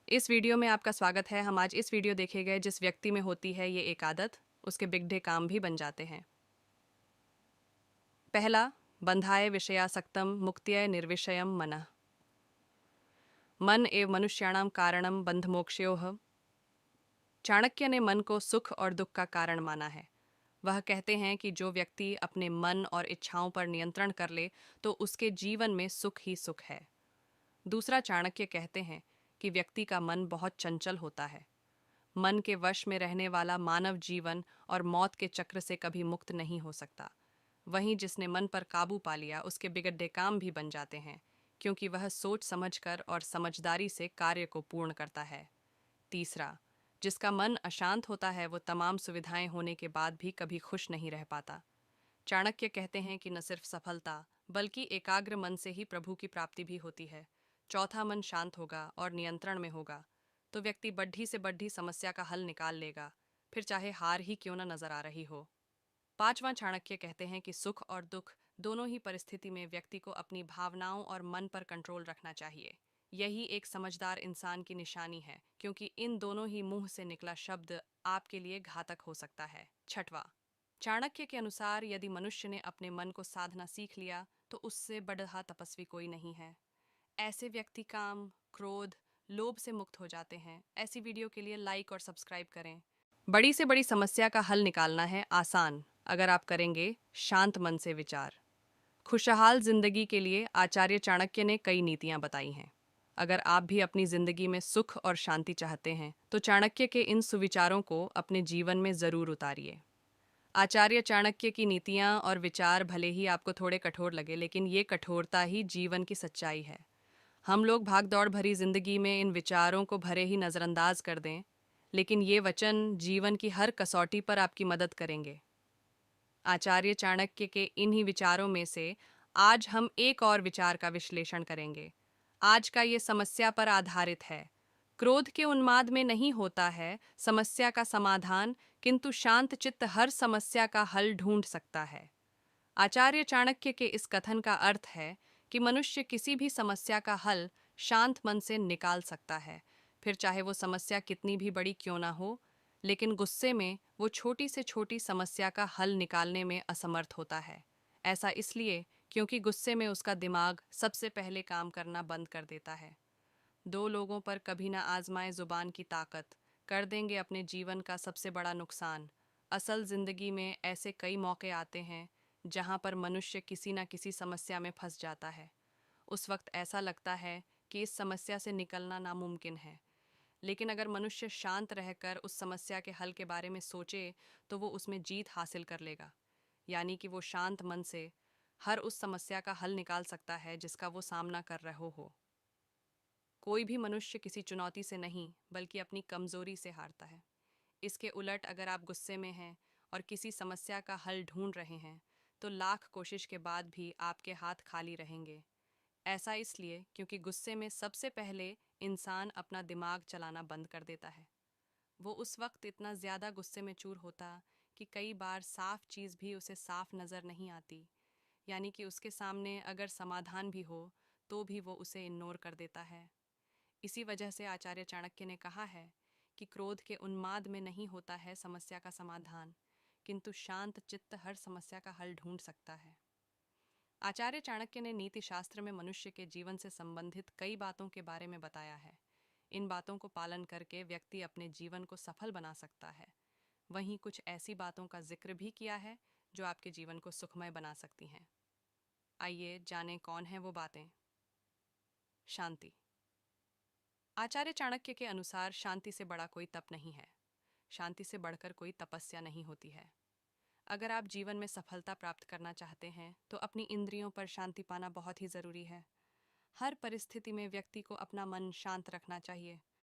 इस वीडियो में आपका स्वागत है। हम आज इस वीडियो देखे गए जिस व्यक्ति में होती है ये एक आदत, उसके बिगड़े काम भी बन जाते हैं। पहला, बंधाय विषयासक्तम मुक्त्यै निर्विषयम मनः। मन एव मनुष्याणाम कारणम बंधमोक्षयोः। चाणक्य ने मन को सुख और दुख का कारण माना है। वह कहते हैं कि जो व्यक्ति अपने मन और इच्छाओं पर नियंत्रण कर ले तो उसके जीवन में सुख ही सुख है। दूसरा, चाणक्य कहते हैं कि व्यक्ति का मन बहुत चंचल होता है। मन के वश में रहने वाला मानव जीवन और मौत के चक्र से कभी मुक्त नहीं हो सकता। वहीं जिसने मन पर काबू पा लिया उसके बिगड़े काम भी बन जाते हैं, क्योंकि वह सोच समझकर और समझदारी से कार्य को पूर्ण करता है। तीसरा, जिसका मन अशांत होता है वो तमाम सुविधाएं होने के बाद भी कभी खुश नहीं रह पाता। चाणक्य कहते हैं कि न सिर्फ सफलता बल्कि एकाग्र मन से ही प्रभु की प्राप्ति भी होती है। चौथा, मन शांत होगा और नियंत्रण में होगा तो व्यक्ति बढ़ी से बढ़ी समस्या का हल निकाल लेगा, फिर चाहे हार ही क्यों न नजर आ रही हो। पांचवां, चाणक्य कहते हैं कि सुख और दुख दोनों ही परिस्थिति में व्यक्ति को अपनी भावनाओं और मन पर कंट्रोल रखना चाहिए। यही एक समझदार इंसान की निशानी है, क्योंकि इन दोनों ही मुंह से निकला शब्द आपके लिए घातक हो सकता है। छठवां, चाणक्य के अनुसार यदि मनुष्य ने अपने मन को साधना सीख लिया तो उससे बढ़ा तपस्वी कोई नहीं है। ऐसे व्यक्ति काम, क्रोध, लोभ से मुक्त हो जाते हैं। ऐसी वीडियो के लिए लाइक और सब्सक्राइब करें। बड़ी से बड़ी समस्या का हल निकालना है आसान, अगर आप करेंगे शांत मन से विचार। खुशहाल जिंदगी के लिए आचार्य चाणक्य ने कई नीतियां बताई हैं। अगर आप भी अपनी जिंदगी में सुख और शांति चाहते हैं तो चाणक्य के इन सुविचारों को अपने जीवन में जरूर उतारिए। आचार्य चाणक्य की नीतियां और विचार भले ही आपको थोड़े कठोर लगे, लेकिन ये कठोरता ही जीवन की सच्चाई है। हम लोग भाग दौड़ भरी जिंदगी में इन विचारों को भरे ही नज़रअंदाज कर दें, लेकिन ये वचन जीवन की हर कसौटी पर आपकी मदद करेंगे। आचार्य चाणक्य के इन्हीं विचारों में से आज हम एक और विचार का विश्लेषण करेंगे। आज का ये समस्या पर आधारित है। क्रोध के उन्माद में नहीं होता है समस्या का समाधान, किंतु शांत चित्त हर समस्या का हल ढूंढ सकता है। आचार्य चाणक्य के इस कथन का अर्थ है कि मनुष्य किसी भी समस्या का हल शांत मन से निकाल सकता है, फिर चाहे वो समस्या कितनी भी बड़ी क्यों ना हो। लेकिन गुस्से में वो छोटी से छोटी समस्या का हल निकालने में असमर्थ होता है। ऐसा इसलिए क्योंकि गुस्से में उसका दिमाग सबसे पहले काम करना बंद कर देता है। दो लोगों पर कभी ना आजमाए जुबान की ताकत, कर देंगे अपने जीवन का सबसे बड़ा नुकसान। असल जिंदगी में ऐसे कई मौके आते हैं जहां पर मनुष्य किसी न किसी समस्या में फंस जाता है। उस वक्त ऐसा लगता है कि इस समस्या से निकलना नामुमकिन है, लेकिन अगर मनुष्य शांत रहकर उस समस्या के हल के बारे में सोचे तो वो उसमें जीत हासिल कर लेगा। यानी कि वो शांत मन से हर उस समस्या का हल निकाल सकता है जिसका वो सामना कर रहा हो। कोई भी मनुष्य किसी चुनौती से नहीं बल्कि अपनी कमजोरी से हारता है। इसके उलट अगर आप गुस्से में हैं और किसी समस्या का हल ढूंढ रहे हैं तो लाख कोशिश के बाद भी आपके हाथ खाली रहेंगे। ऐसा इसलिए क्योंकि गुस्से में सबसे पहले इंसान अपना दिमाग चलाना बंद कर देता है। वो उस वक्त इतना ज़्यादा गुस्से में चूर होता कि कई बार साफ चीज़ भी उसे साफ नज़र नहीं आती। यानी कि उसके सामने अगर समाधान भी हो तो भी वो उसे इग्नोर कर देता है। इसी वजह से आचार्य चाणक्य ने कहा है कि क्रोध के उन्माद में नहीं होता है समस्या का समाधान, किंतु शांत चित्त हर समस्या का हल ढूंढ सकता है। आचार्य चाणक्य ने नीति शास्त्र में मनुष्य के जीवन से संबंधित कई बातों के बारे में बताया है। इन बातों को पालन करके व्यक्ति अपने जीवन को सफल बना सकता है। वहीं कुछ ऐसी बातों का जिक्र भी किया है जो आपके जीवन को सुखमय बना सकती हैं। आइए जानें कौन है वो बातें। शांति। आचार्य चाणक्य के अनुसार शांति से बड़ा कोई तप नहीं है। शांति से बढ़कर कोई तपस्या नहीं होती है। अगर आप जीवन में सफलता प्राप्त करना चाहते हैं तो अपनी इंद्रियों पर शांति पाना बहुत ही ज़रूरी है। हर परिस्थिति में व्यक्ति को अपना मन शांत रखना चाहिए।